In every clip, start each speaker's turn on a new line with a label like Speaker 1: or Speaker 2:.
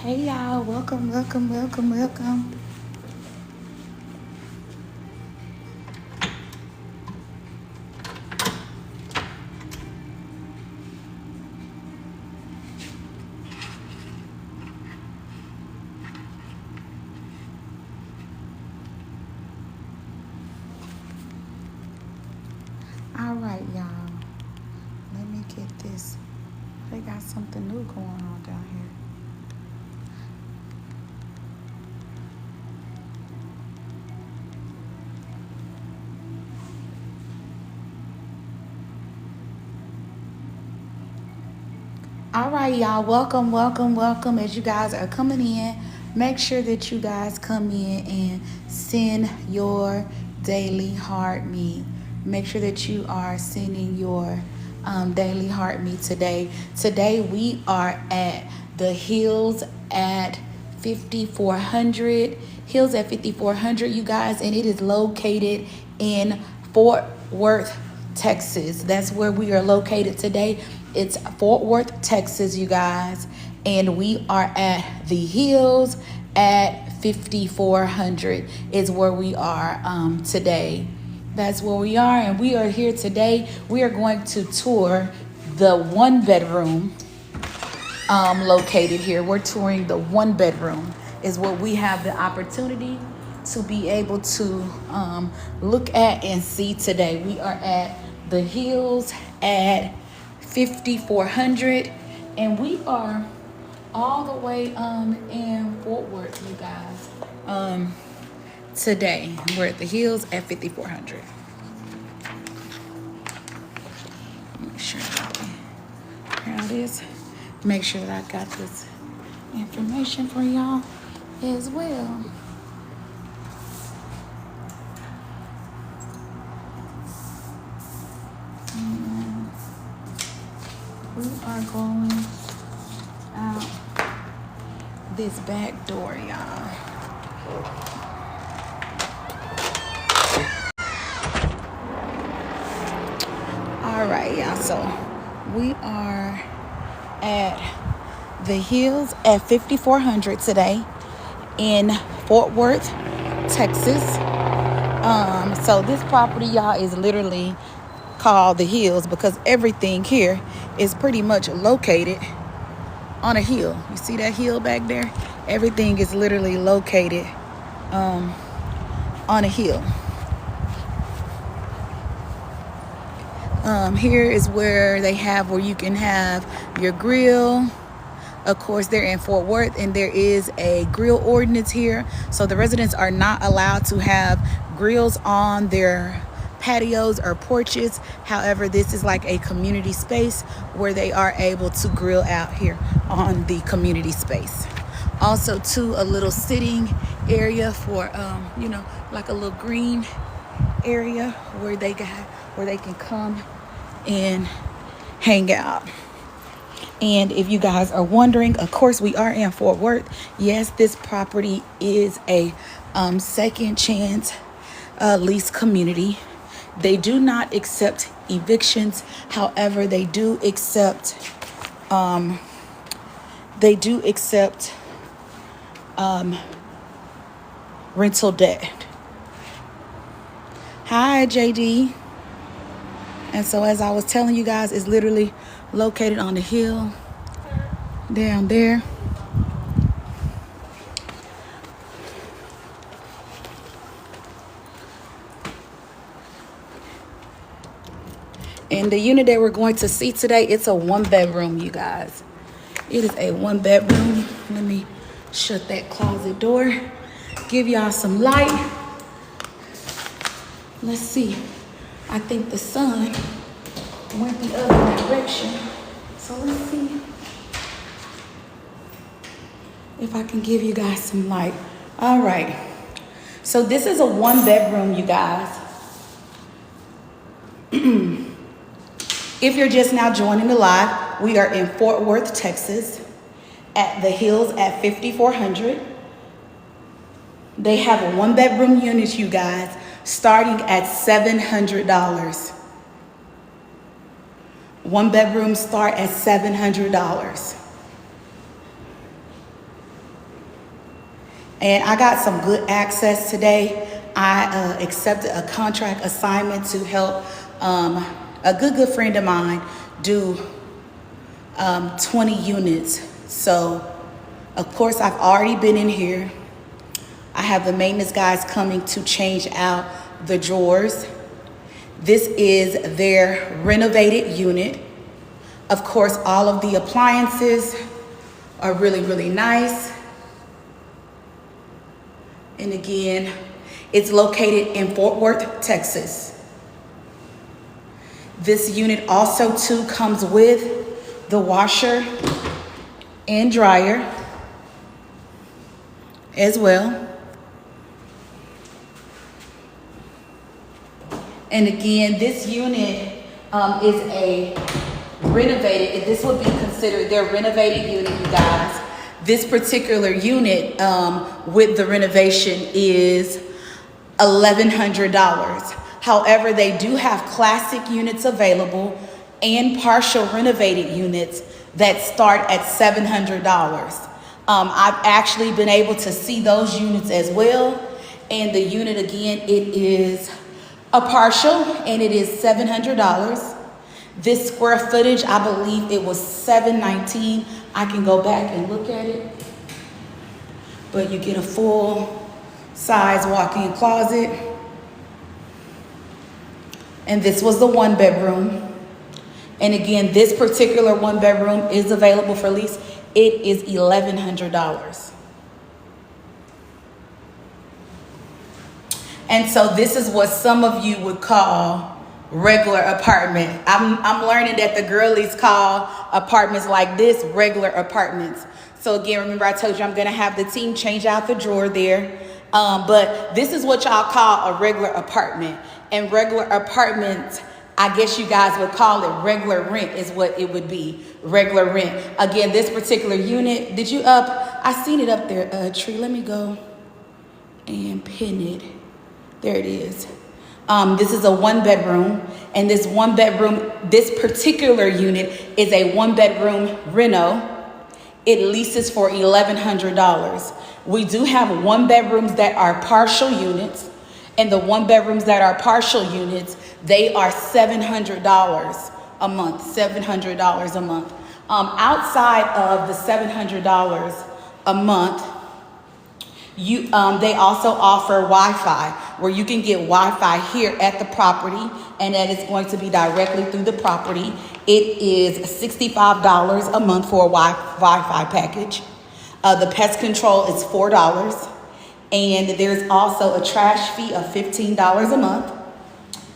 Speaker 1: Hey y'all, welcome. All right, y'all. Let me get this. They got something new going on down here. All right, y'all. Welcome. As you guys are coming in, make sure that you guys come in and send your daily heart meet. Make sure that you are sending your daily heart meet today. Today we are at the Hills at 5400. Hills at 5400, you guys, and it is located in Fort Worth, Texas. That's where we are located today. It's Fort Worth, Texas, you guys, and we are at the Hills at 5400 is where we are today. That's where we are, and we are here today. We are going to tour the one bedroom located here. We're touring the one bedroom is what we have the opportunity to be able to look at and see today. We are at the Hills at 5400, and we are all the way in Fort Worth, you guys. Today we're at the Hills at 5400. Make sure how it is. Make sure that I got this information for y'all as well. And we are going out this back door, y'all. All right, y'all. So we are at the Hills at 5400 today in Fort Worth, Texas. So this property, y'all, is literally called the Hills because everything here is pretty much located on a hill. You see that hill back there? Everything is literally located on a hill. Here is where you can have your grill. Of course, they're in Fort Worth, and there is a grill ordinance here. So the residents are not allowed to have grills on their patios or porches. However, this is like a community space where they are able to grill out here on the community space. Also, too, a little sitting area for, like a little green area where they can come and hang out. And if you guys are wondering, of course, we are in Fort Worth. Yes, this property is a second chance lease community. They do not accept evictions. However, they do accept rental debt. Hi, JD. And so as I was telling you guys, it's literally located on the hill down there. And the unit that we're going to see today, it's a one bedroom, you guys. It is a one bedroom. Let me shut that closet door. Give y'all some light. Let's see. I think the sun went the other direction. So let's see if I can give you guys some light. All right. So this is a one bedroom, you guys. If you're just now joining the live, we are in Fort Worth, Texas at the Hills at 5400. They have a one bedroom unit, you guys, starting at $700. One bedroom start at $700. And I got some good access today. I accepted a contract assignment to help a good friend of mine do 20 units. So, of course, I've already been in here. I have the maintenance guys coming to change out the drawers. This is their renovated unit. Of course, all of the appliances are really nice. And again, it's located in Fort Worth, Texas. This unit also too comes with the washer and dryer as well. And again, this unit is a renovated, this would be considered their renovated unit, you guys. This particular unit with the renovation is $1,100. However, they do have classic units available and partial renovated units that start at $700. I've actually been able to see those units as well. And the unit, again, it is a partial and it is $700. This square footage, I believe it was $719. I can go back and look at it. But you get a full size walk-in closet. And this was the 1 bedroom. And again, this particular 1 bedroom is available for lease. It is $1,100. And so this is what some of you would call regular apartment. I'm learning that the girlies call apartments like this regular apartments. So again, remember I told you I'm gonna have the team change out the drawer there. But this is what y'all call a regular apartment. And regular apartments, I guess you guys would call it regular rent is what it would be, regular rent. Again, this particular unit, did you I seen it up there, Tree, let me go and pin it. There it is. This is a 1 bedroom, and this 1 bedroom, this particular unit is a 1 bedroom reno. It leases for $1,100. We do have 1 bedrooms that are partial units, and the 1 bedrooms that are partial units, they are $700 a month, $700 a month. Outside of the $700 a month, they also offer Wi-Fi, where you can get Wi-Fi here at the property, and that is going to be directly through the property. It is $65 a month for a Wi-Fi package. The pest control is $4, and there's also a trash fee of $15 a month,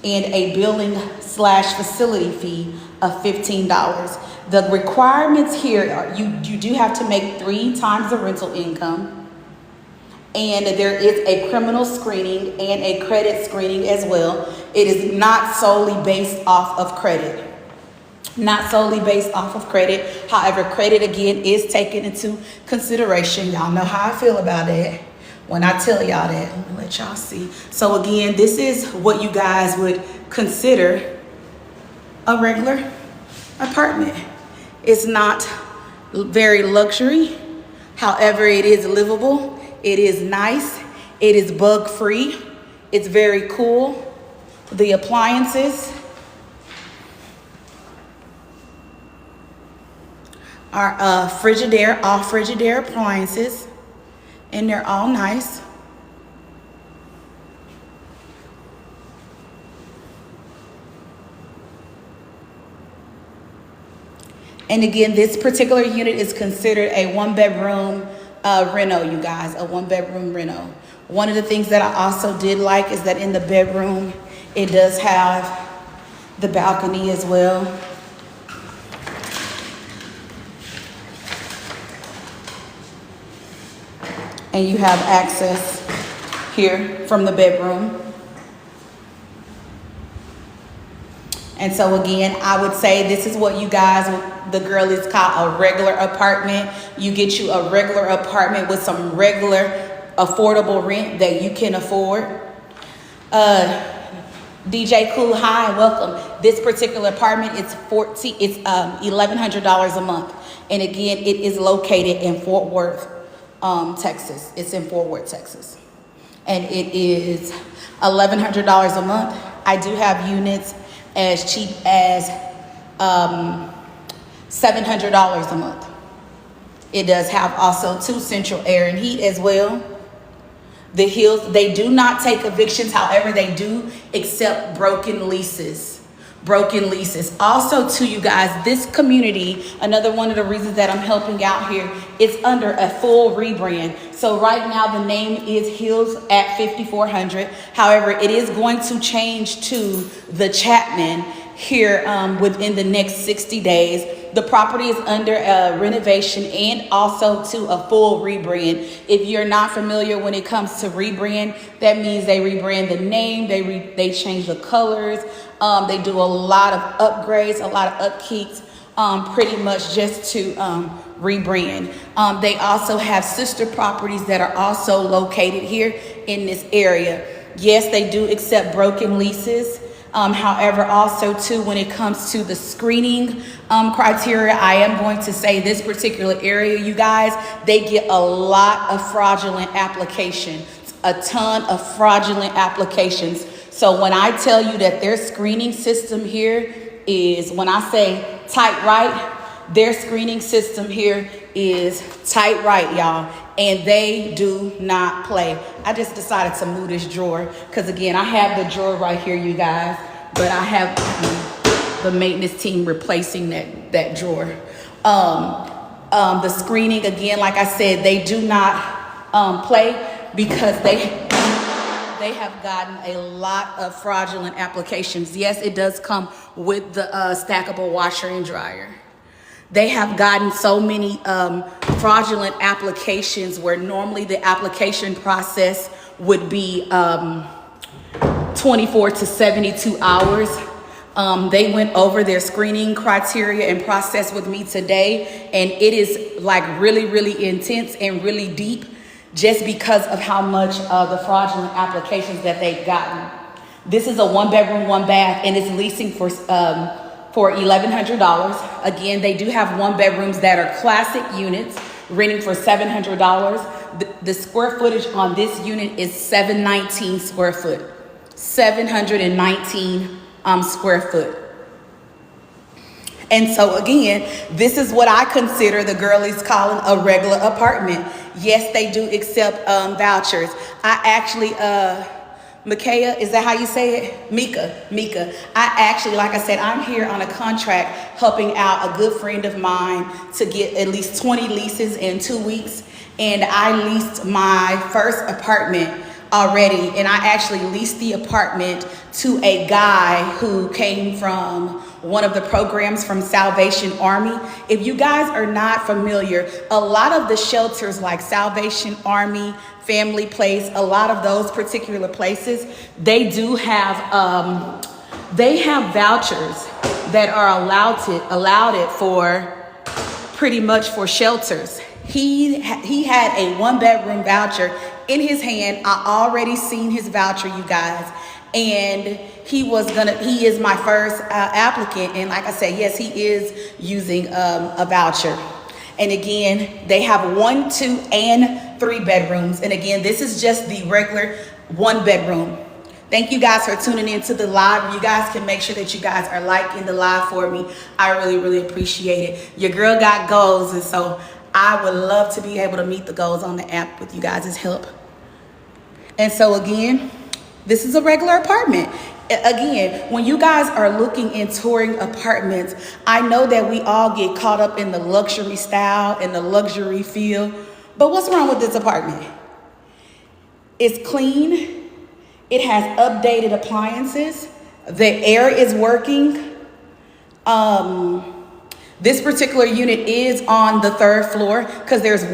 Speaker 1: and a building/facility fee of $15. The requirements here are you do have to make 3 times the rental income. And there is a criminal screening and a credit screening as well. It is not solely based off of credit. Not solely based off of credit. However, credit again is taken into consideration. Y'all know how I feel about that when I tell y'all that. Let me let y'all see. So again, this is what you guys would consider a regular apartment. It's not very luxury. However, it is livable. It is nice. It is bug free. It's very cool. The appliances are all Frigidaire appliances, and they're all nice. And again, this particular unit is considered a 1 bedroom reno, you guys, a 1 bedroom reno. One of the things that I also did like is that in the bedroom, it does have the balcony as well. And you have access here from the bedroom. And so again, I would say this is what you guys, the girlies call a regular apartment. You get you a regular apartment with some regular affordable rent that you can afford. DJ Cool, hi, welcome. This particular apartment is $1,100 a month. And again, it is located in Fort Worth, Texas. It's in Fort Worth, Texas. And it is $1,100 a month. I do have units as cheap as $700 a month. It does have also 2 central air and heat as well. The Hills, they do not take evictions. However, they do accept broken leases. Also, to you guys, this community, another one of the reasons that I'm helping out here, is under a full rebrand. So right now the name is Hills at 5400. However, it is going to change to the Chapman here within the next 60 days. The property is under a renovation and also to a full rebrand. If you're not familiar when it comes to rebrand, that means they rebrand the name, they change the colors, they do a lot of upgrades, a lot of upkeeps, pretty much just to rebrand. They also have sister properties that are also located here in this area. Yes, they do accept broken leases. However, also too, when it comes to the screening criteria, I am going to say this particular area, you guys, they get a lot of fraudulent applications, a ton of fraudulent applications. So when I tell you that their screening system here is, when I say tight right, their screening system here is tight right, y'all. And they do not play. I just decided to move this drawer because, again, I have the drawer right here, you guys, but I have the maintenance team replacing that drawer. The screening, again, like I said, they do not play because they have gotten a lot of fraudulent applications. Yes, it does come with the stackable washer and dryer. They have gotten so many fraudulent applications where normally the application process would be 24 to 72 hours. They went over their screening criteria and process with me today, and it is like really, really intense and really deep just because of how much of the fraudulent applications that they've gotten. This is a 1-bedroom, 1-bath, and it's leasing for $1,100. Again, they do have 1-bedrooms that are classic units, renting for $700. The square footage on this unit is 719 square foot. 719 square foot. And so again, this is what I consider the girlies calling a regular apartment. Yes, they do accept vouchers. I actually Micaiah, is that how you say it? Mika. I actually, like I said, I'm here on a contract helping out a good friend of mine to get at least 20 leases in 2 weeks. And I leased my first apartment already. And I actually leased the apartment to a guy who came from one of the programs from Salvation Army. If you guys are not familiar, a lot of the shelters like Salvation Army, Family Place, a lot of those particular places, they do have vouchers that are allowed it for pretty much for shelters. He had a 1-bedroom voucher in his hand. I already seen his voucher, you guys, and he is my first applicant. And like I said, yes, he is using a voucher. And again, they have 1, 2, and 3 bedrooms. And again, this is just the regular 1-bedroom. Thank you guys for tuning into the live. You guys can make sure that you guys are liking the live for me. I really, really appreciate it. Your girl got goals, and so I would love to be able to meet the goals on the app with you guys' help. And so again, this is a regular apartment. Again, when you guys are looking and touring apartments, I know that we all get caught up in the luxury style and the luxury feel, but what's wrong with this apartment? It's clean. It has updated appliances. The air is working. This particular unit is on the 3rd floor because there's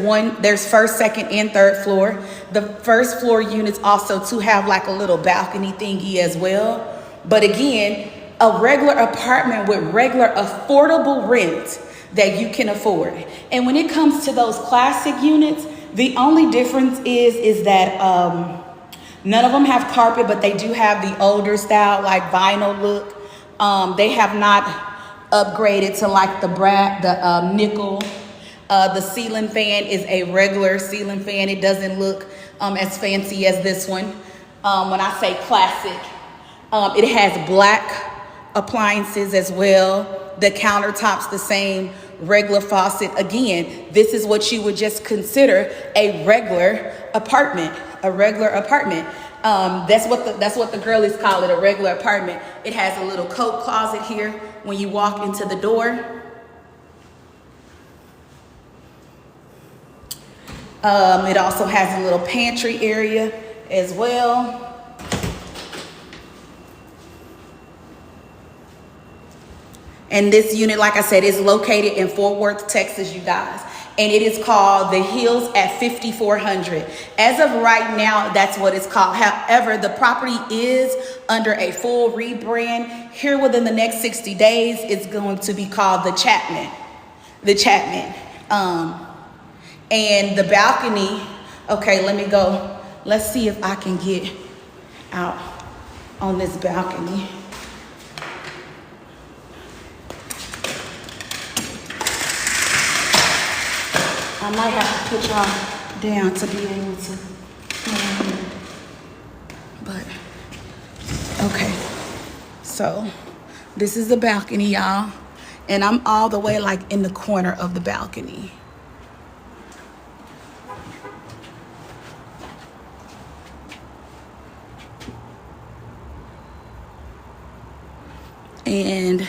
Speaker 1: first, second, and 3rd floor. The 1st floor units also too have like a little balcony thingy as well. But again, a regular apartment with regular affordable rent that you can afford. And when it comes to those classic units, the only difference is that none of them have carpet, but they do have the older style, like vinyl look. They have not upgraded to like the nickel. The ceiling fan is a regular ceiling fan. It doesn't look as fancy as this one. When I say classic, it has black appliances as well. The countertop's the same, regular faucet. Again, this is what you would just consider a regular apartment. A regular apartment. That's what the girlies call it, a regular apartment. It has a little coat closet here when you walk into the door. It also has a little pantry area as well. And this unit, like I said, is located in Fort Worth, Texas, you guys. And it is called the Hills at 5400. As of right now, that's what it's called. However, the property is under a full rebrand. Here within the next 60 days, it's going to be called the Chapman. The Chapman. And the balcony, okay, let me go. Let's see if I can get out on this balcony. I might have to put y'all down to be able to, but, okay. So, this is the balcony, y'all. And I'm all the way like in the corner of the balcony. And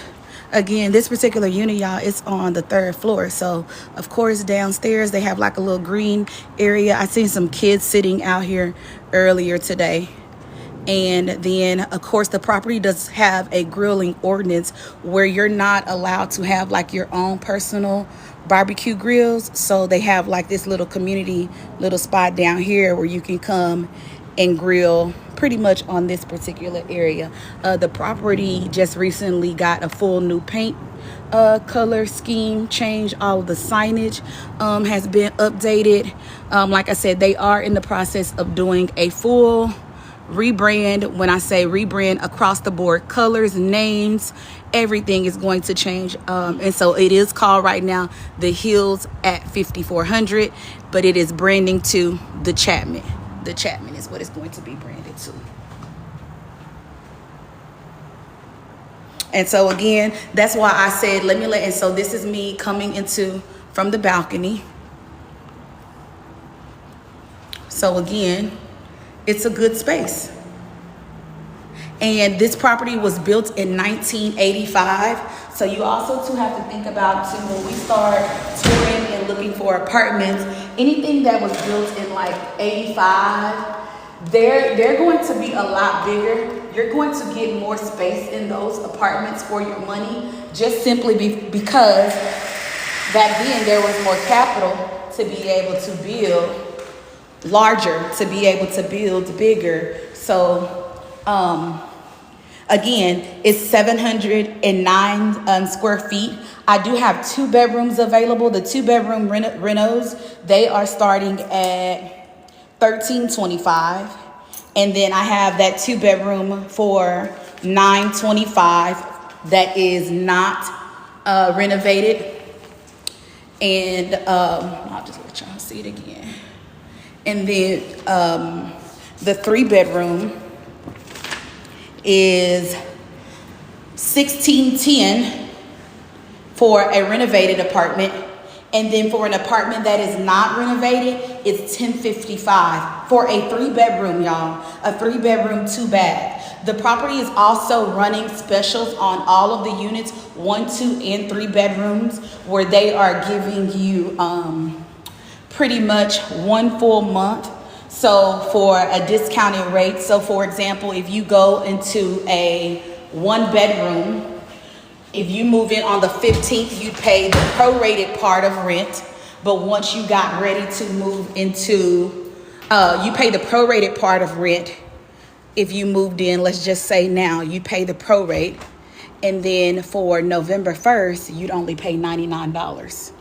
Speaker 1: again, this particular unit, y'all, is on the 3rd floor. So, of course, downstairs, they have like a little green area. I seen some kids sitting out here earlier today. And then, of course, the property does have a grilling ordinance where you're not allowed to have like your own personal barbecue grills. So they have like this little community, little spot down here where you can come and grill pretty much on this particular area. The property just recently got a full new paint color scheme change. All of the signage has been updated. Like I said, they are in the process of doing a full rebrand. When I say rebrand, across the board, colors, names, everything is going to change. And so it is called right now the Hills at 5400, but it is branding to the Chapman. The Chapman is what it's going to be branded to. And so again, that's why I said, and so this is me coming into from the balcony. So again, it's a good space. And this property was built in 1985. So you also too have to think about too, when we start touring and looking for apartments, anything that was built in like 85, they're going to be a lot bigger. You're going to get more space in those apartments for your money, just simply because back then there was more capital to be able to build larger, to be able to build bigger. So again, it's 709 square feet. I do have 2 bedrooms available. The 2-bedroom renos, they are starting at $1325. And then I have that 2-bedroom for $925 that is not renovated. And I'll just let y'all see it again. And then the 3-bedroom is $1610 for a renovated apartment. And then for an apartment that is not renovated, it's $1055 for a 3-bedroom, y'all. A 3-bedroom, 2-bath. The property is also running specials on all of the units, 1, 2, and 3 bedrooms, where they are giving you pretty much 1 full month. So for a discounted rate. So for example, if you go into a 1-bedroom, if you move in on the 15th, you'd pay the prorated part of rent. But once you got ready to move into, you pay the prorated part of rent. If you moved in, let's just say now, you pay the prorate. And then for November 1st, you'd only pay $99.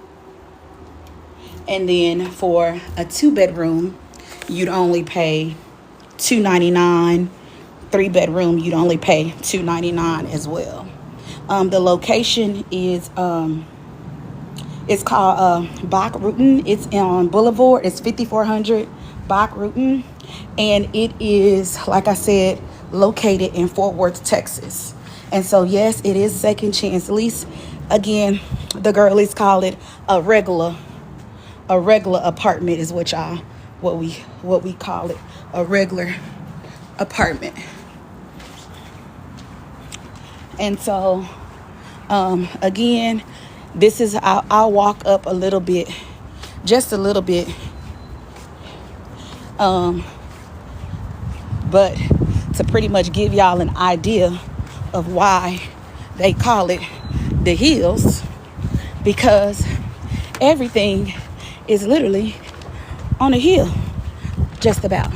Speaker 1: And then for a 2-bedroom, you'd only pay $299. 3-bedroom, you'd only pay $299 as well. The location is It's called Bach Rutan. It's on Boulevard. It's 5400 Bach Rutan. And it is, like I said, located in Fort Worth, Texas. And so, yes, it is second chance lease. Again, the girlies call it a regular apartment is what we call it, a regular apartment. And so, again, this is, I'll walk up a little bit, just a little bit. But to pretty much give y'all an idea of why they call it the hills, because everything is literally on a hill, just about.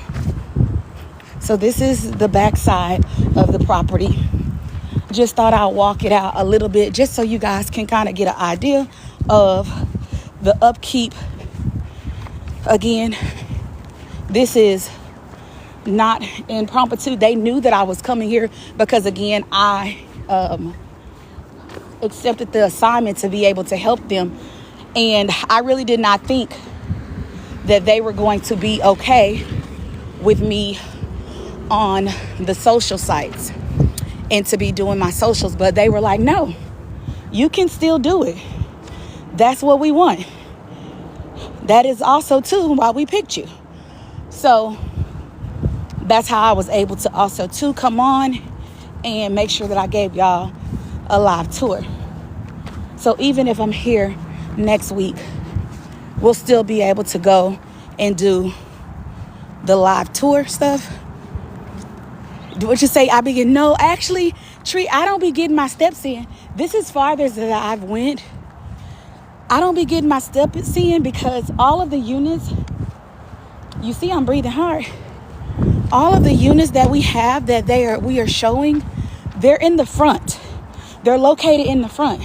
Speaker 1: So this is the back side of the property. Just thought I'd walk it out a little bit just so you guys can kind of get an idea of the upkeep. Again, this is not impromptu. They knew that I was coming here because, again, I accepted the assignment to be able to help them. And I really did not think that they were going to be okay with me on the social sites and to be doing my socials. But they were like, no, you can still do it. That's what we want. That is also, too, why we picked you. So that's how I was able to also, too, come on and make sure that I gave y'all a live tour. So even if I'm here next week, we'll still be able to go and do the live tour stuff. What you say? I be getting, no, actually, Tree, I don't be getting my steps in. This is farthest that I've went. I don't be getting my steps in because all of the units, you see I'm breathing hard. All of the units that we have that we are showing, they're in the front. They're located in the front.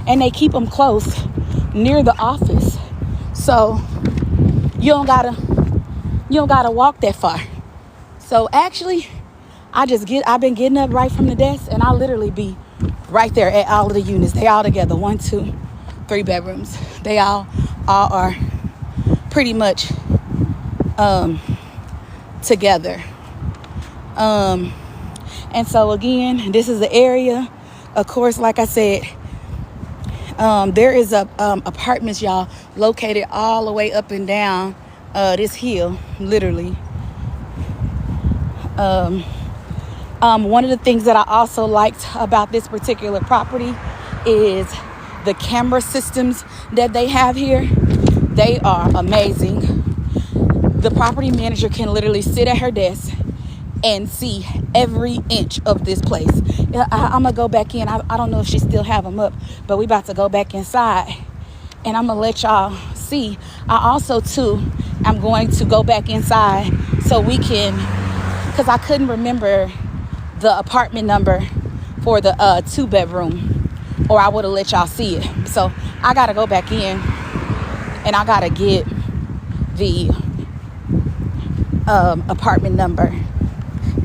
Speaker 1: And they keep them close near the office. So you don't gotta walk that far. So actually, I've been getting up right from the desk, and I'll literally be right there at all of the units. They all together, 1, 2, 3 bedrooms. They all are pretty much together. And so again, this is the area. Of course, like I said, there is apartments, y'all, located all the way up and down this hill, literally. One of the things that I also liked about this particular property is the camera systems that they have here. They are amazing. The property manager can literally sit at her desk and see every inch of this place. I'm gonna go back in. I don't know if she still have them up, but we about to go back inside and I'm gonna let y'all see. I also too am going to go back inside so we can, because I couldn't remember the apartment number for the 2-bedroom, or I would have let y'all see it. So I gotta go back in and I gotta get the apartment number.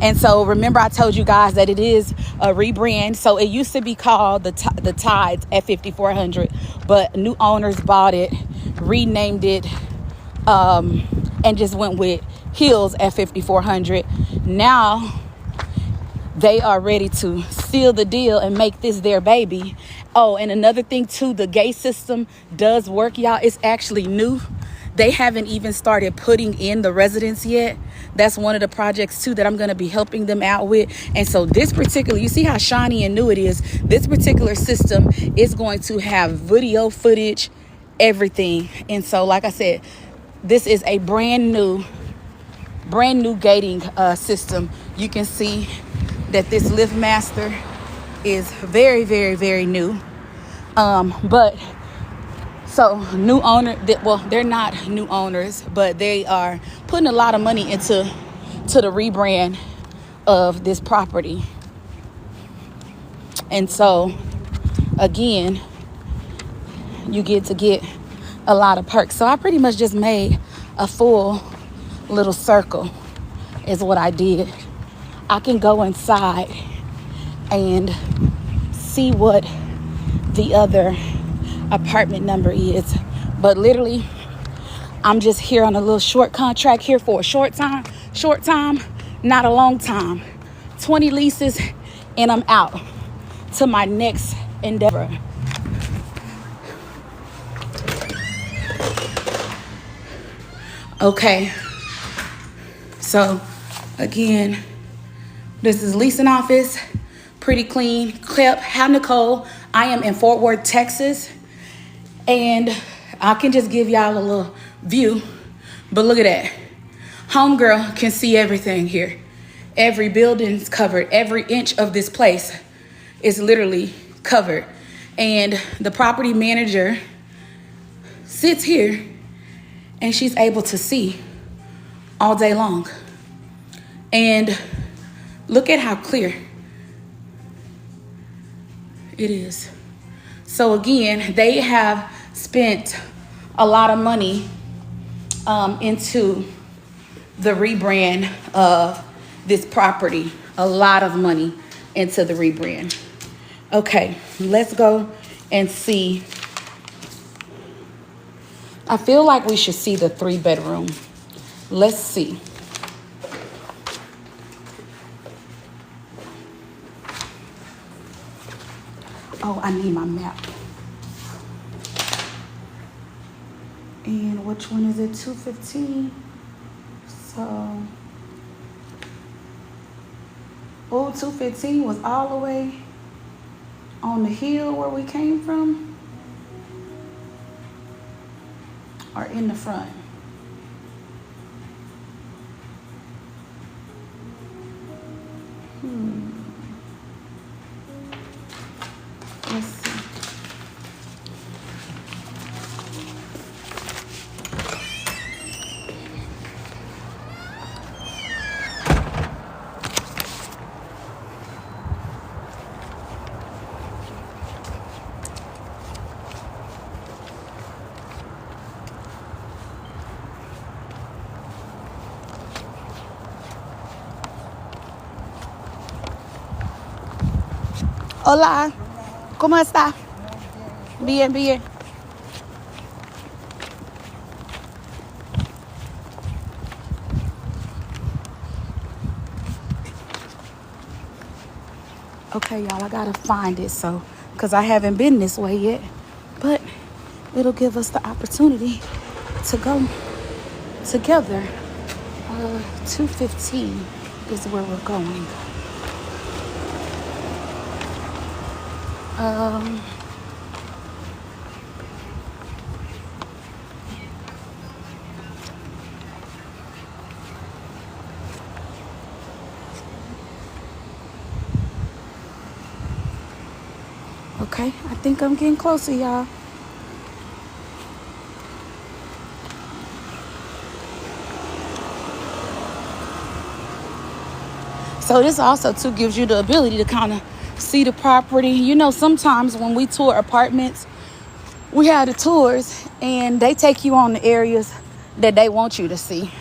Speaker 1: And so remember, I told you guys that it is a rebrand. So it used to be called the Tides at 5400, but new owners bought it, renamed it, and just went with Hills at 5400. Now they are ready to seal the deal and make this their baby. Oh, and another thing too, the gate system does work, y'all. It's actually new. They haven't even started putting in the residents yet. That's one of the projects too that I'm going to be helping them out with. And so this particular, you see how shiny and new it is. This particular system is going to have video footage, everything. And so, like I said, this is a brand new gating system. You can see that this lift master is very, very, very new. But so new owner, well, they're not new owners, but they are putting a lot of money into the rebrand of this property. And so again, you get a lot of perks. So I pretty much just made a full little circle is what I did. I can go inside and see what the other apartment number is. But literally, I'm just here on a little short contract here for a short time, not a long time. 20 leases and I'm out to my next endeavor. Okay, so again, this is leasing office, pretty clean, kept. Hi, Nicole. I am in Fort Worth, Texas, and I can just give y'all a little view, but look at that. Homegirl can see everything here. Every building's covered. Every inch of this place is literally covered. And the property manager sits here and she's able to see all day long. And look at how clear it is. So again, they have spent a lot of money into the rebrand of this property. A lot of money into the rebrand. Okay, let's go and see. I feel like we should see the 3-bedroom. Let's see. Oh, I need my map. And which one is it? 215. So, 215 was all the way on the hill where we came from, or in the front. Let's see. Hola, ¿cómo está? Bien, bien. Okay, y'all, I gotta find it, so, because I haven't been this way yet, but it'll give us the opportunity to go together. 215 is where we're going. Okay, I think I'm getting closer, y'all. So this also too gives you the ability to kind of see the property. You know, sometimes when we tour apartments, we have the tours and they take you on the areas that they want you to see.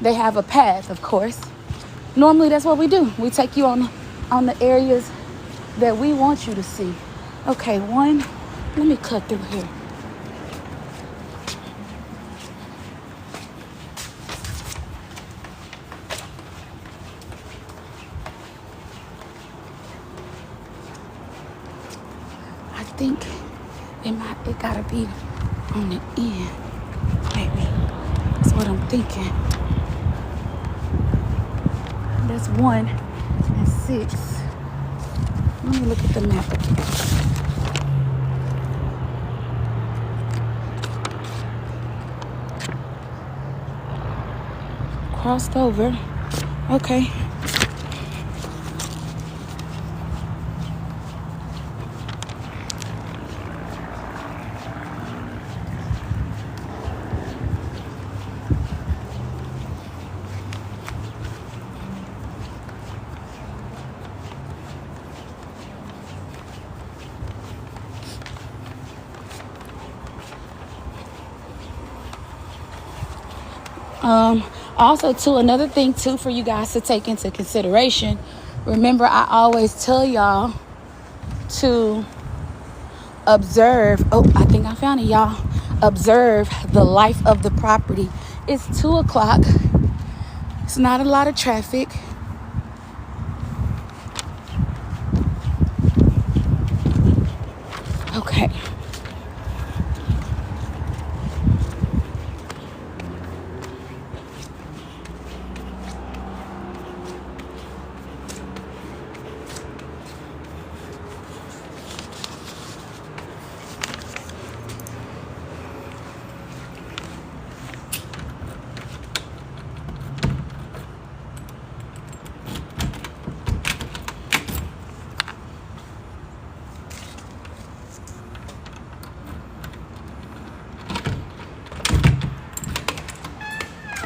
Speaker 1: They have a path, of course. Normally that's what we do. We take you on the areas that we want you to see. Okay, let me cut through here. I think it gotta be on the end, maybe. That's what I'm thinking. That's 1 and 6. Let me look at the map again. Crossed over. Okay. Also, too, another thing, too, for you guys to take into consideration. Remember, I always tell y'all to observe. Oh, I think I found it, y'all. Observe the life of the property. It's 2 o'clock. It's not a lot of traffic. Okay.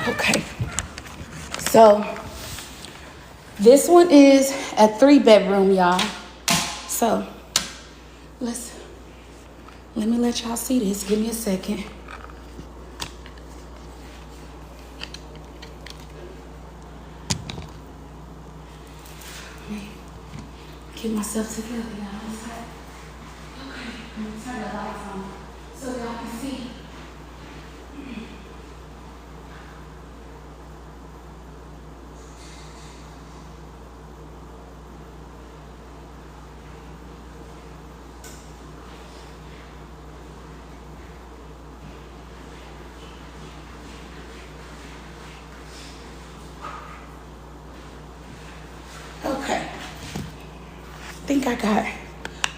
Speaker 1: Okay. So this one is a 3-bedroom, y'all. So let me let y'all see this. Give me a second. Get myself together, y'all. Okay, let me turn the lights on so y'all can see. Okay. I think I got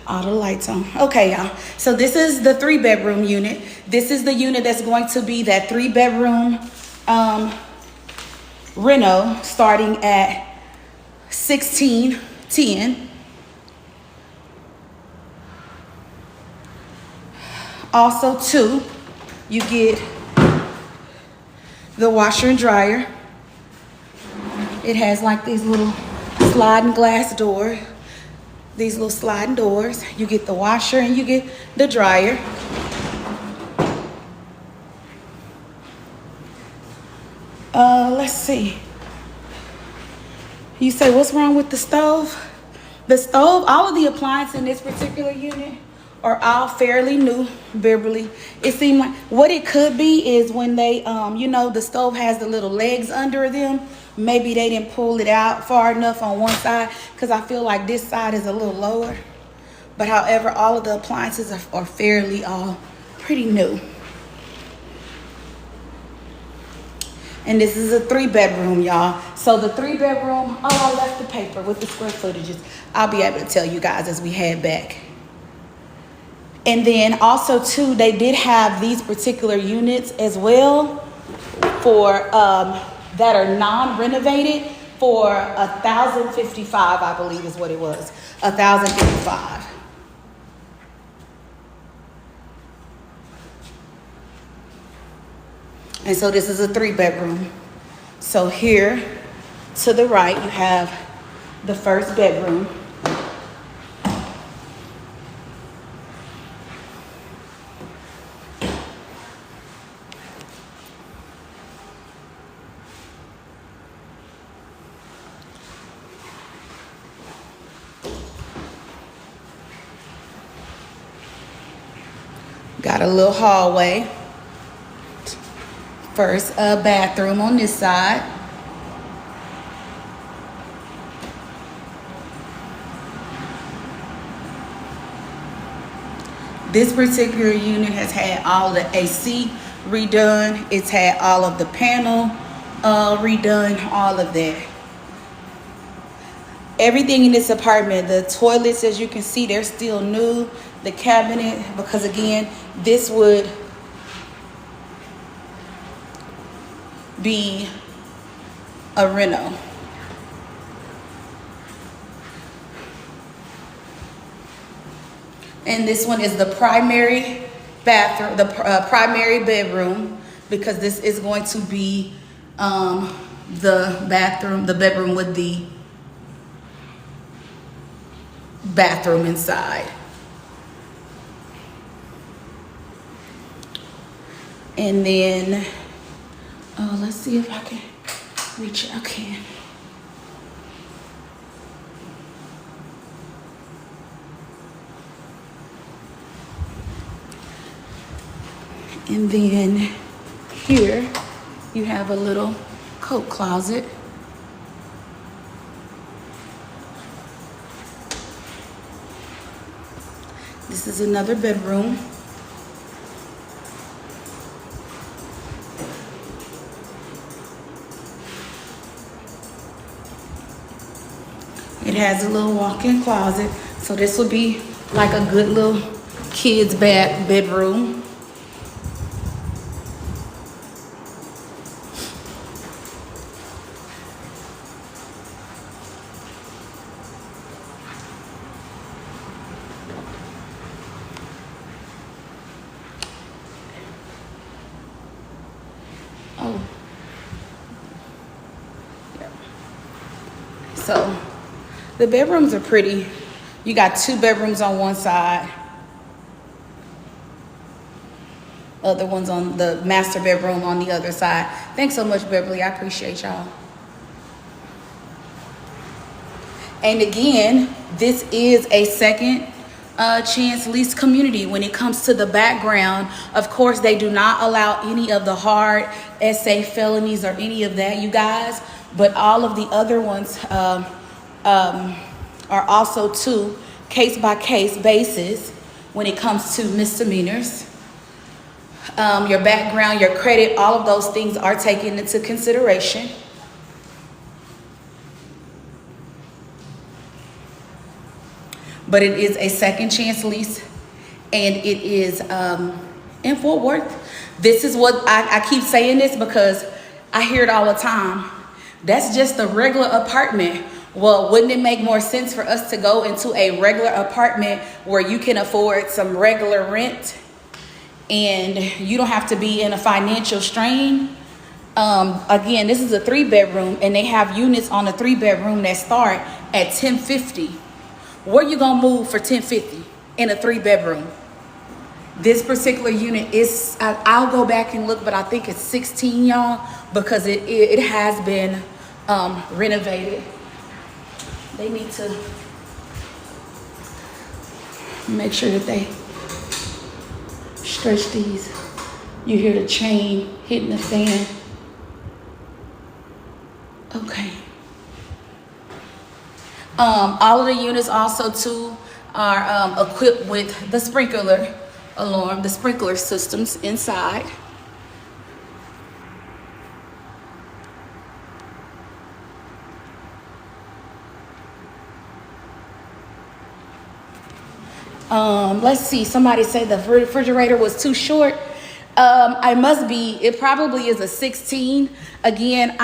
Speaker 1: all the lights on. Okay, y'all. So this is the 3-bedroom unit. This is the unit that's going to be that 3-bedroom reno starting at $1610. Also, too, you get the washer and dryer. It has like these little sliding glass doors. These little sliding doors. You get the washer and you get the dryer. Let's see. You say, what's wrong with the stove? The stove, all of the appliances in this particular unit are all fairly new, Beverly. It seemed like what it could be is when they, the stove has the little legs under them. Maybe they didn't pull it out far enough on one side because I feel like this side is a little lower. But however, all of the appliances are fairly pretty new. And this is a 3-bedroom, y'all. So the 3-bedroom, I left the paper with the square footages. I'll be able to tell you guys as we head back. And then also too, they did have these particular units as well for that are non-renovated for $1,055, I believe is what it was. $1,055. And so this is a 3-bedroom. So here to the right, you have the 1st bedroom. Got a little hallway. First bathroom on this side. This particular unit has had all the AC redone. It's had all of the panel redone, all of that. Everything in this apartment, the toilets, as you can see, they're still new. The cabinet, because again, this would be a reno. And this one is the primary bathroom, the primary bedroom, because this is going to be the bedroom with the bathroom inside. And then, let's see if I can reach it. I can. And then here you have a little coat closet. This is another bedroom. It has a little walk-in closet. So this would be like a good little kid's bedroom. Oh. Yeah. So the bedrooms are pretty. You got 2 bedrooms on one side. Other ones on the master bedroom on the other side. Thanks so much, Beverly. I appreciate y'all. And again, this is a second chance lease community. When it comes to the background, of course, they do not allow any of the hard SA felonies or any of that, you guys. But all of the other ones are also to case-by-case basis when it comes to misdemeanors. Your background, your credit, all of those things are taken into consideration. But it is a second chance lease, and it is in Fort Worth. This is what I keep saying this because I hear it all the time. That's just a regular apartment. Well, wouldn't it make more sense for us to go into a regular apartment where you can afford some regular rent and you don't have to be in a financial strain? Again, this is a 3-bedroom, and they have units on a 3-bedroom that start at $1050. Where you gonna move for $1050 in a 3-bedroom? This particular unit is, I'll go back and look, but I think it's 16, y'all, because it has been renovated. They need to make sure that they stretch these. You hear the chain hitting the fan. Okay. All of the units also too are equipped with the sprinkler alarm, the sprinkler systems inside. Let's see, somebody said the refrigerator was too short. It probably is a 16. Again,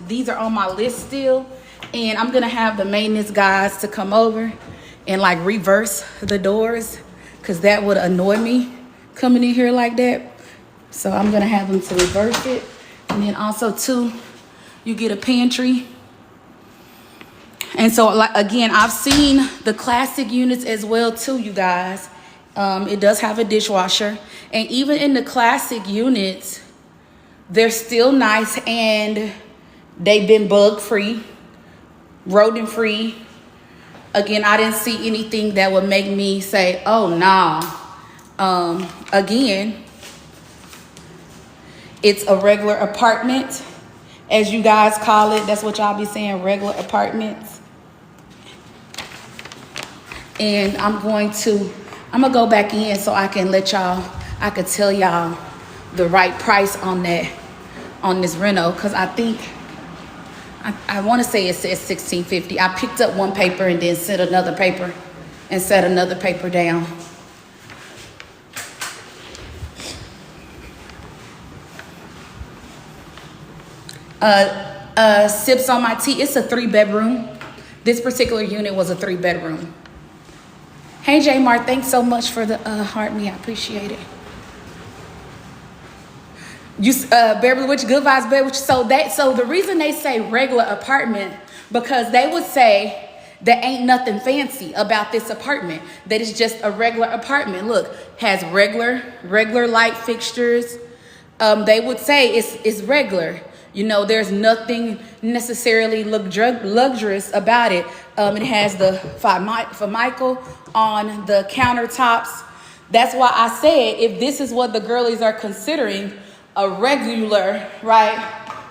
Speaker 1: these are on my list still, and I'm gonna have the maintenance guys to come over and like reverse the doors, because that would annoy me coming in here like that. So I'm gonna have them to reverse it. And then also too, you get a pantry. And so, like, again, I've seen the classic units as well too, you guys. It does have a dishwasher. And even in the classic units, they're still nice, and they've been bug-free, rodent-free. Again, I didn't see anything that would make me say, oh, no. Again, it's a regular apartment, as you guys call it. That's what y'all be saying, regular apartments. And I'm gonna go back in so I can tell y'all the right price on this reno, because I think I want to say it says $16.50. I picked up one paper and then set another paper down. Sips on my tea. It's a 3-bedroom. This particular unit was a 3-bedroom. Hey, J Mark, thanks so much for the heart me. I appreciate it. Beverly Witch, good vibes, Beverly Witch. So the reason they say regular apartment, because they would say there ain't nothing fancy about this apartment. That it's just a regular apartment. Look, has regular light fixtures. They would say it's regular. You know, there's nothing necessarily luxurious about it. It has the Formica on the countertops. That's why I said, if this is what the girlies are considering a regular, right,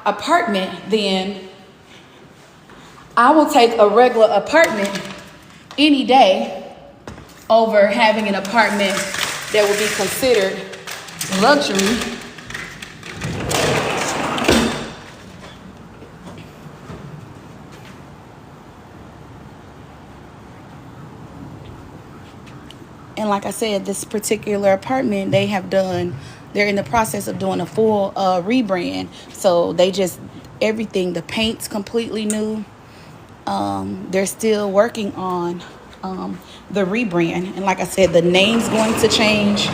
Speaker 1: apartment, then I will take a regular apartment any day over having an apartment that would be considered luxury. And like I said, this particular apartment, they're in the process of doing a full rebrand. So they just, everything, the paint's completely new. They're still working on the rebrand. And like I said, the name's going to change.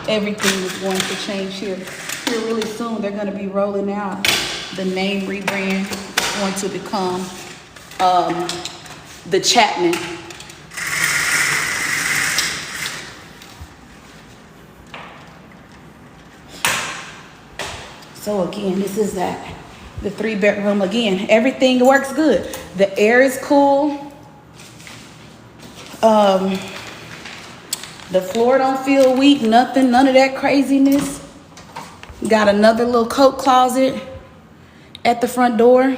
Speaker 1: Everything is going to change here really soon. They're going to be rolling out the name rebrand. It's going to become the Chapman. So again, this is the 3-bedroom. Again, everything works good. The air is cool. The floor don't feel weak, nothing, none of that craziness. Got another little coat closet at the front door.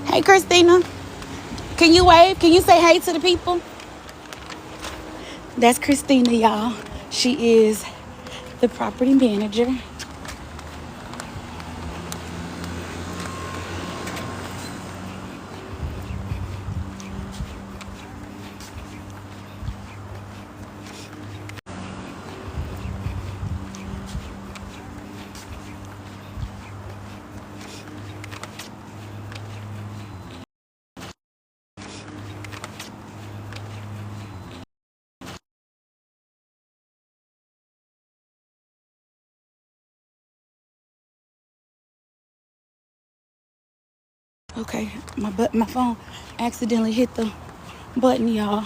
Speaker 1: Hey, Christina. Can you wave? Can you say hey to the people? That's Christina, y'all. She is the property manager. Okay, my phone accidentally hit the button, y'all.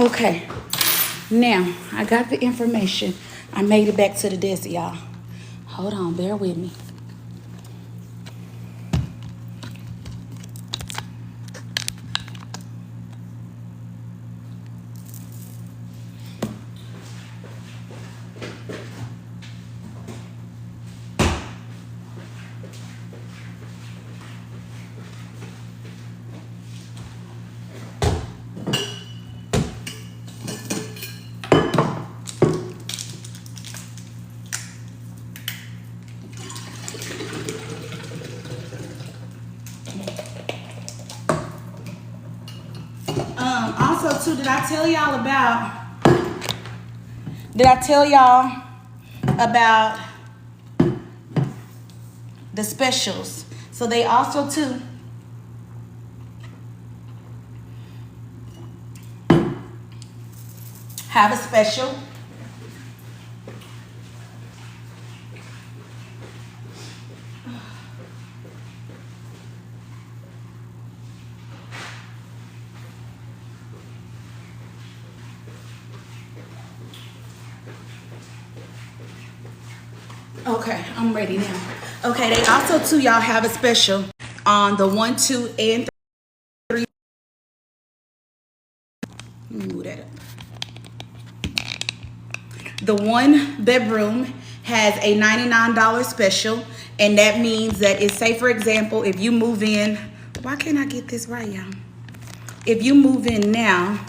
Speaker 1: Okay, now I got the information. I made it back to the desk, y'all. Hold on, bear with me. Also, too, did I tell y'all about the specials? So they also, too, have a special. Okay, I'm ready now. Okay, they also, too, y'all have a special on the 1, 2, and 3. Let me move that up. The 1-bedroom has a $99 special, and that means that it's, say for example, if you move in, why can't I get this right, y'all? If you move in now,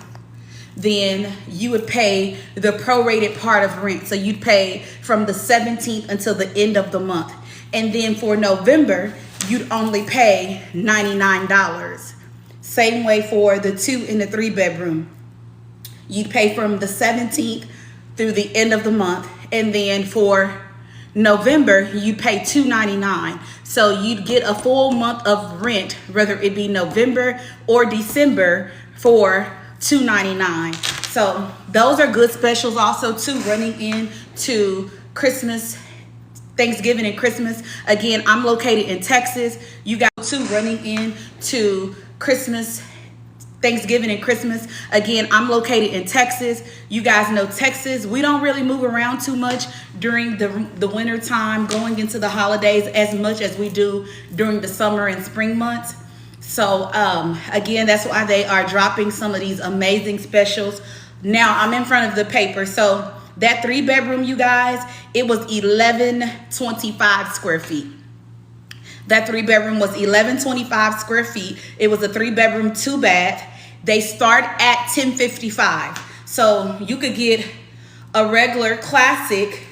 Speaker 1: then you would pay the prorated part of rent. So you'd pay from the 17th until the end of the month. And then for November, you'd only pay $99. Same way for the 2 and the 3-bedroom. You'd pay from the 17th through the end of the month. And then for November, you'd pay $299. So you'd get a full month of rent, whether it be November or December, for $299. So those are good specials also too, running into Christmas, Thanksgiving and Christmas. Again, I'm located in Texas. You got two running into Christmas, Thanksgiving and Christmas. Again, I'm located in Texas. You guys know Texas, we don't really move around too much during the winter time, going into the holidays, as much as we do during the summer and spring months. So again, that's why they are dropping some of these amazing specials. Now I'm in front of the paper. So that 3-bedroom, you guys, it was 1125 square feet. That 3-bedroom was 1125 square feet. It was a 3-bedroom, 2-bath. They start at $1055. So you could get a regular classic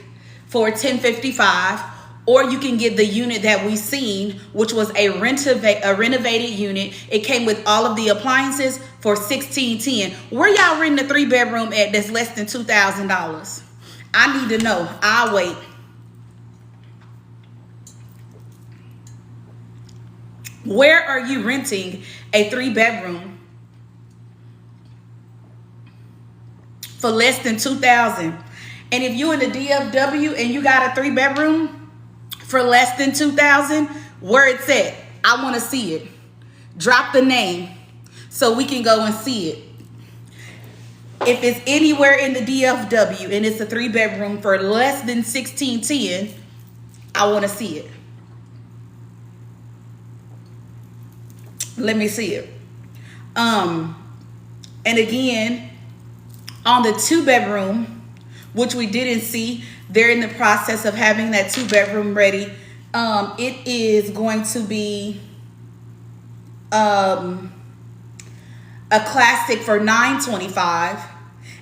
Speaker 1: for $1055, or you can get the unit that we seen, which was a renovated unit. It came with all of the appliances for $1610. Where y'all renting a 3-bedroom at that's less than $2,000? I need to know. I'll wait. Where are you renting a 3-bedroom for less than $2,000? And if you in the DFW and you got a 3-bedroom for less than $2,000, where it's at, I want to see it. Drop the name so we can go and see it. If it's anywhere in the DFW and it's a 3-bedroom for less than $1610, I want to see it. Let me see it. And again, on the 2-bedroom, which we didn't see, they're in the process of having that 2-bedroom ready. It is going to be a classic for $925,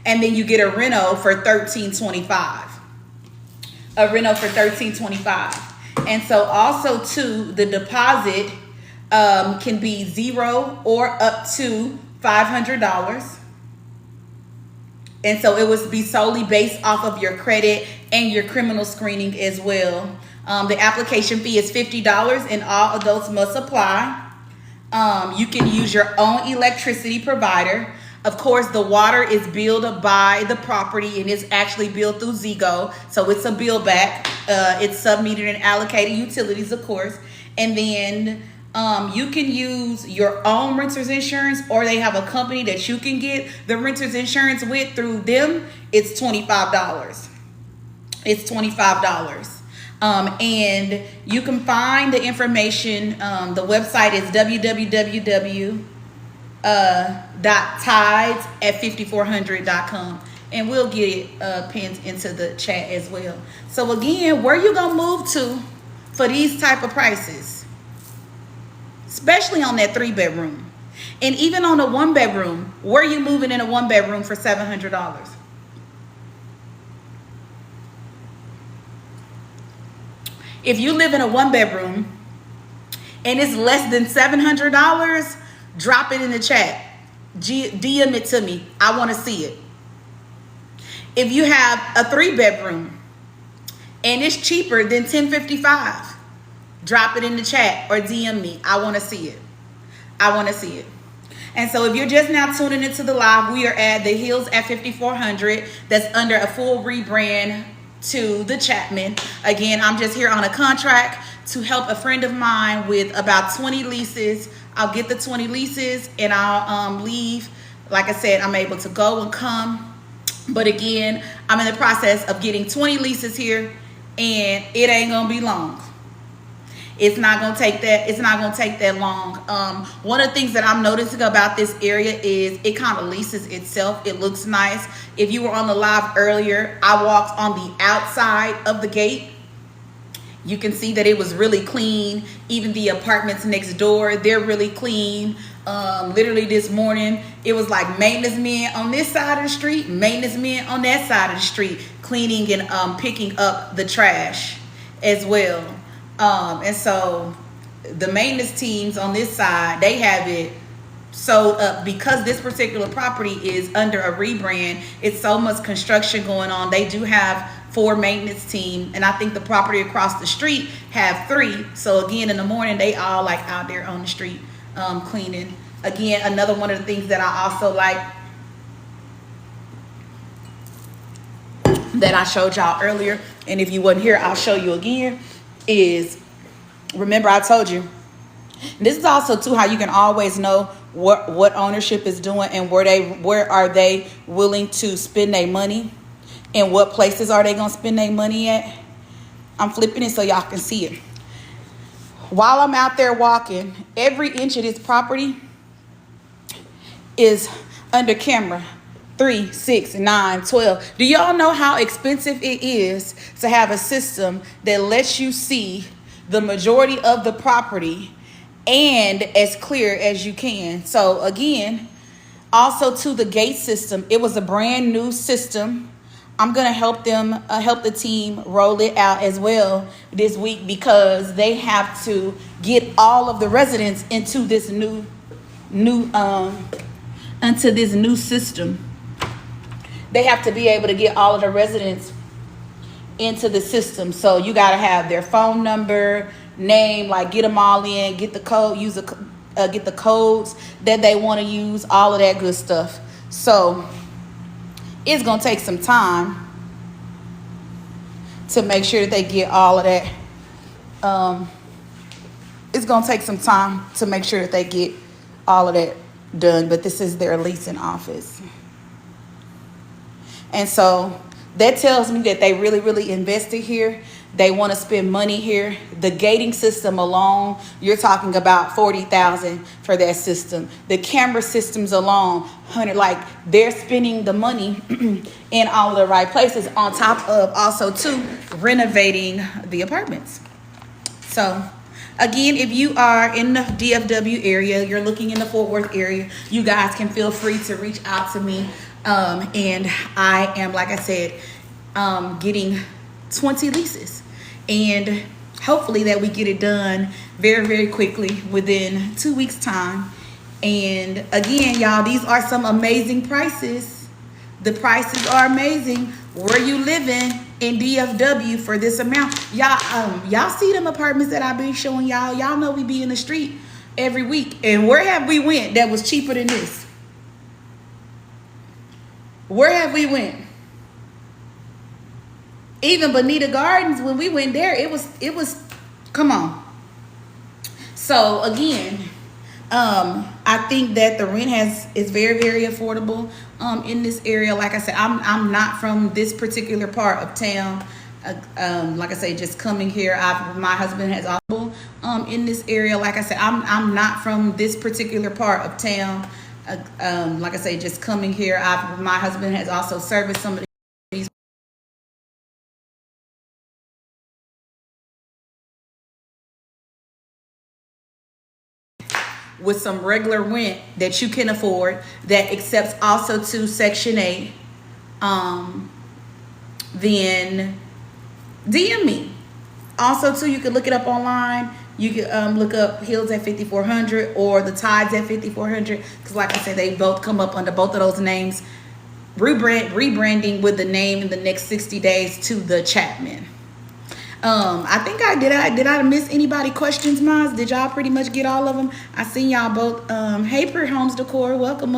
Speaker 1: and then you get a reno for $1325. A reno for $1325. And so also too, the deposit can be $0 or up to $500. And so it would be solely based off of your credit and your criminal screening as well. The application fee is $50 and all adults must apply. You can use your own electricity provider. Of course, the water is billed by the property and it's actually billed through Zigo. So it's a bill back. It's sub-metered and allocated utilities, of course. And then you can use your own renter's insurance, or they have a company that you can get the renter's insurance with through them. It's $25. It's $25. And you can find the information. The website is www.tides@5400.com. And we'll get it pinned into the chat as well. So again, where you gonna move to for these type of prices? Especially on that 3-bedroom. And even on a 1-bedroom, where are you moving in a 1-bedroom for $700? If you live in a 1-bedroom and it's less than $700, drop it in the chat. DM it to me. I want to see it. If you have a 3-bedroom and it's cheaper than $1055, drop it in the chat or DM me. I want to see it. I want to see it. And so if you're just now tuning into the live, we are at the Hills at 5400. That's under a full rebrand to the Chapman. Again, I'm just here on a contract to help a friend of mine with about 20 leases. I'll get the 20 leases and I'll leave. Like I said, I'm able to go and come. But again, I'm in the process of getting 20 leases here, and it ain't going to be long. It's not gonna take that. It's not gonna take that long. One of the things that I'm noticing about this area is it kind of leases itself. It looks nice. If you were on the live earlier, I walked on the outside of the gate. You can see that it was really clean. Even the apartments next door, they're really clean. Literally this morning, it was like maintenance men on this side of the street, maintenance men on that side of the street, cleaning and picking up the trash as well. And so the maintenance teams on this side, they have it so because this particular property is under a rebrand, it's so much construction going on. They do have 4 maintenance team, and I think the property across the street have 3. So again, in the morning, they all like out there on the street cleaning. Again, another one of the things that I also like that I showed y'all earlier, and if you wasn't here, I'll show you again, is, remember I told you, this is also too how you can always know what ownership is doing and where are they willing to spend their money, and what places are they gonna spend their money at. I'm flipping it so y'all can see it. While I'm out there walking, every inch of this property is under camera. 3, 6, 9, 12. Do y'all know how expensive it is to have a system that lets you see the majority of the property and as clear as you can? So again, also to the gate system, it was a brand new system. I'm gonna help the team roll it out as well this week, because they have to get all of the residents into this new system. They have to be able to get all of the residents into the system. So you got to have their phone number, name, like get them all in, get the code, get the codes that they want to use, all of that good stuff. So it's going to take some time to make sure that they get all of that. It's going to take some time to make sure that they get all of that done, but this is their leasing office. And so that tells me that they really, really invested here. They want to spend money here. The gating system alone, you're talking about $40,000 for that system. The camera systems alone, like they're spending the money in all of the right places, on top of also too renovating the apartments. So again, if you are in the DFW area, you're looking in the Fort Worth area, you guys can feel free to reach out to me. And I am, like I said, getting 20 leases, and hopefully that we get it done very, very quickly within 2 weeks time. And again, y'all, these are some amazing prices. The prices are amazing. Where you living in DFW for this amount? Y'all see them apartments that I been showing y'all. Y'all know we be in the street every week. And where have we went that was cheaper than this? Where have we went? Even Bonita Gardens, when we went there, it was, come on. So again, I think that the rent is very, very affordable in this area. Like I said, I'm not from this particular part of town. Like I say, just coming here, my husband has also in this area. Like I said, I'm not from this particular part of town. Like I say, just coming here, my husband has also serviced some of these with some regular rent that you can afford, that accepts also to Section 8, then DM me. Also too, you can look it up online. You can look up Hills at 5400 or the Tides at 5400, because like I said, they both come up under both of those names. Rebranding with the name in the next 60 days to the Chapman. I think did I miss anybody questions, Maz? Did y'all pretty much get all of them? I seen y'all both. Hey, Per Homes Decor, welcome.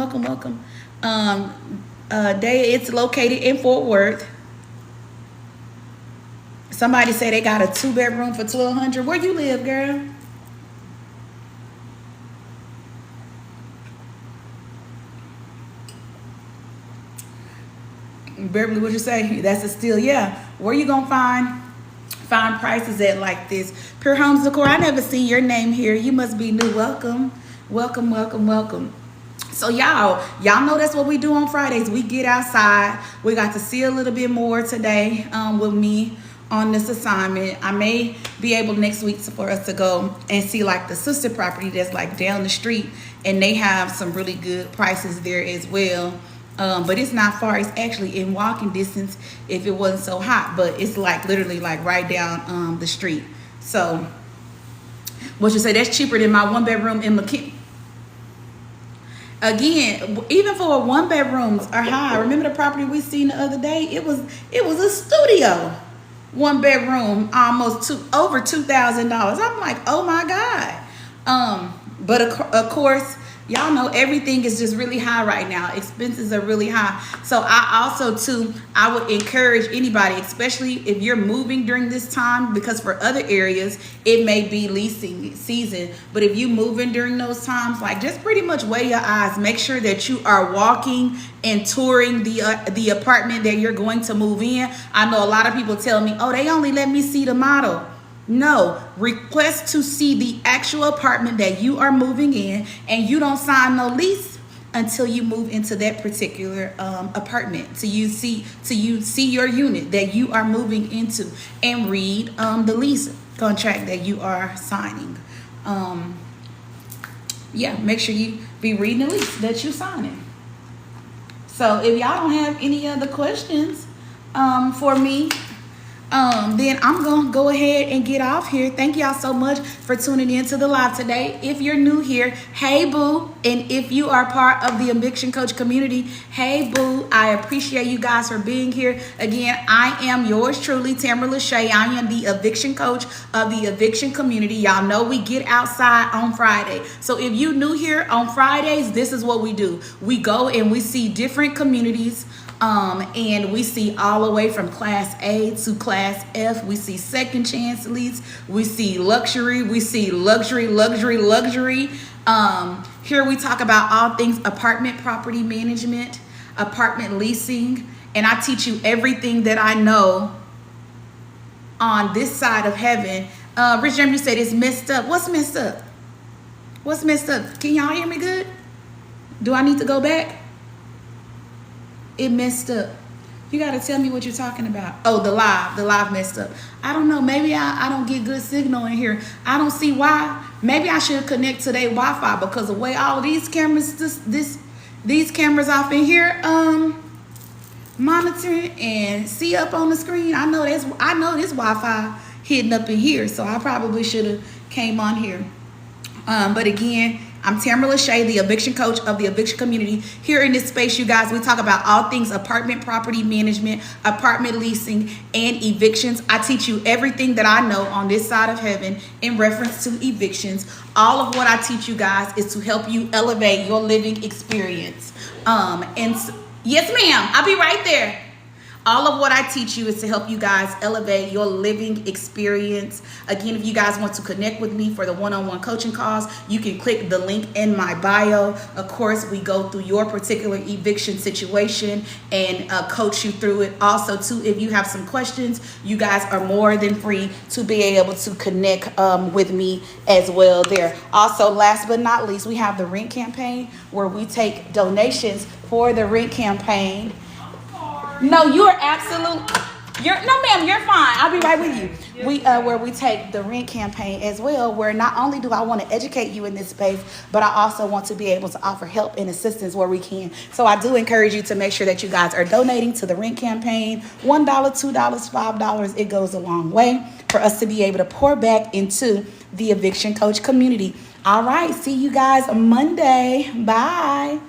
Speaker 1: It's located in Fort Worth. Somebody say they got a 2-bedroom for $1,200. Where you live, girl? Beverly, what'd you say? That's a steal. Yeah. Where you gonna find find prices at like this. Pure Homes Decor, I never seen your name here. You must be new. Welcome, welcome, welcome, welcome. So y'all know that's what we do on Fridays. We get outside. We got to see a little bit more today with me on this assignment. I may be able next week for us to go and see like the sister property that's like down the street, and they have some really good prices there as well. But it's not far. It's actually in walking distance if it wasn't so hot, but it's like literally like right down the street. So what you say, that's cheaper than my 1-bedroom in McKinney. Again, even for a 1-bedrooms are high. Remember the property we seen the other day? It was a studio, 1-bedroom, almost over $2,000. I'm like, oh my God. But of course, y'all know everything is just really high right now. Expenses are really high. So I would encourage anybody, especially if you're moving during this time, because for other areas, it may be leasing season. But if you moving during those times, like just pretty much weigh your eyes. Make sure that you are walking and touring the apartment that you're going to move in. I know a lot of people tell me, oh, they only let me see the model. No, request to see the actual apartment that you are moving in, and you don't sign no lease until you move into that particular apartment. So you see your unit that you are moving into and read the lease contract that you are signing. Yeah, make sure you be reading the lease that you're signing. So if y'all don't have any other questions for me, then I'm going to go ahead and get off here. Thank y'all so much for tuning in to the live today. If you're new here, hey boo. And if you are part of the Eviction Coach community, hey boo. I appreciate you guys for being here. Again, I am yours truly, Tamara Lachey. I am the Eviction Coach of the Eviction community. Y'all know we get outside on Friday. So if you new here on Fridays, this is what we do. We go and we see different communities. And we see all the way from class A to class F. We see second chance lease. We see luxury. We see luxury. Here we talk about all things apartment property management, apartment leasing. And I teach you everything that I know on this side of heaven. Rich Jeremy said it's messed up. What's messed up? What's messed up? Can y'all hear me good? Do I need to go back? It messed up. You got to tell me what you're talking about. Oh, the live messed up. I don't know. Maybe I don't get good signal in here. I don't see why. Maybe I should connect to their Wi-Fi, because the way all of these cameras, these cameras off in here, monitoring and see up on the screen. I know this Wi-Fi hidden up in here, so I probably should have came on here. But again, I'm Tamara Lachey, the Eviction Coach of the Eviction community. Here in this space, you guys, we talk about all things apartment property management, apartment leasing, and evictions. I teach you everything that I know on this side of heaven in reference to evictions. All of what I teach you guys is to help you elevate your living experience. Yes, ma'am, I'll be right there. All of what I teach you is to help you guys elevate your living experience. Again, if you guys want to connect with me for the one-on-one coaching calls, you can click the link in my bio. Of course, we go through your particular eviction situation and coach you through it. Also, too, if you have some questions, you guys are more than free to be able to connect with me as well there. Also, last but not least, we have the rent campaign where we take donations for the rent campaign. No, you're absolute. No, ma'am, you're fine. I'll be right with you. Where we take the rent campaign as well, where not only do I want to educate you in this space, but I also want to be able to offer help and assistance where we can. So I do encourage you to make sure that you guys are donating to the rent campaign. $1, $2, $5. It goes a long way for us to be able to pour back into the Eviction Coach community. All right. See you guys Monday. Bye.